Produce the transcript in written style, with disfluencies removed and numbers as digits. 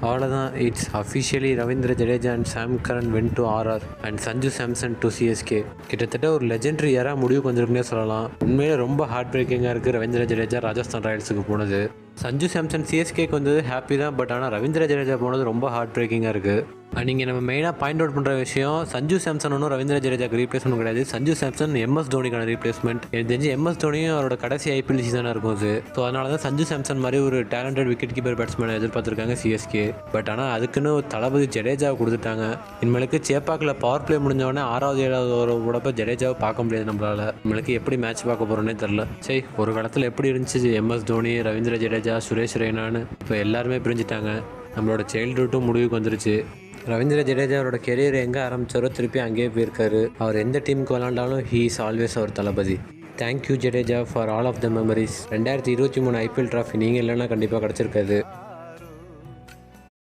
அவ்வளோதான். It's officially Ravindra Jadeja and Sam Curran went to RR and Sanju Samson to CSK. கிட்டத்தட்ட ஒரு legendary era முடிவுக்கு வந்திருக்குன்னே சொல்லலாம். உண்மையிலே ரொம்ப ஹார்ட் பிரேக்கிங்காக இருக்குது ரவீந்திர ஜடேஜா ராஜஸ்தான் ராயல்ஸுக்கு போனது. சஞ்சு சாம்சன் சிஎஸ்கேக்கு வந்தது ஹாப்பி தான், பட் ஆனால் ரவீந்திர ஜடேஜா போனது ரொம்ப ஹார்ட் பிரேக்கிங்காக இருக்குது. நீங்கள் நம்ம மெயினாக பாயிண்ட் அவுட் பண்ணுற விஷயம், சஞ்சு சாம்சன் ஒன்றும் ரவீந்திர ஜடேஜாக்கு ரீப்ளேஸ்மெண்ட் கிடையாது. சஞ்சு சாம்சன் எம்எஸ் தோனிக்கான ரீப்ளேஸ்மெண்ட். எனக்கு தெரிஞ்சு எம்எஸ் தோனியும் அவரோட கடைசி ஐபிஎல் சீசனாக இருக்கும் அது. ஸோ அதனால தான் சஞ்சு சாம்சன் மாதிரி ஒரு டேலண்டட் விக்கெட் கீப்பர் பேட்ஸ்மேனை எதிர்பார்த்துருக்காங்க சிஎஸ்கே. பட் ஆனால் அதுக்குன்னு தளபதி ஜடேஜாவை கொடுத்துட்டாங்க. இனிமேலுக்கு சேப்பாக்கில் பவர் பிளே முடிஞ்சவொடனே 6வது 7வது ஓவரோட ஜடேஜாவை பார்க்க முடியாது நம்மளால். நம்மளுக்கு எப்படி மேட்ச் பார்க்க போகிறோன்னே தெரில. சரி, ஒரு காலத்தில் எப்படி இருந்துச்சு எம்எஸ் தோனி, ரவீந்திர ஜடேஜா, சுரேஷ் ரெய்னான்னு. இப்போ எல்லாருமே பிரிஞ்சுட்டாங்க. நம்மளோட சைல்டுஹுட்டும் முடிவுக்கு வந்துருச்சு. ரவீந்திர ஜடேஜா அவரோட கெரியர் எங்கே ஆரம்பித்தாரோ திருப்பி அங்கேயே போயிருக்காரு. அவர் எந்த டீமுக்கு விளாண்டாலும் ஹீ இஸ் ஆல்வேஸ் அவர் தளபதி. Thank you Jadeja for all of the memories. 2023 IPL trophy நீங்கள் இல்லைன்னா கண்டிப்பாக கிடச்சிருக்காது.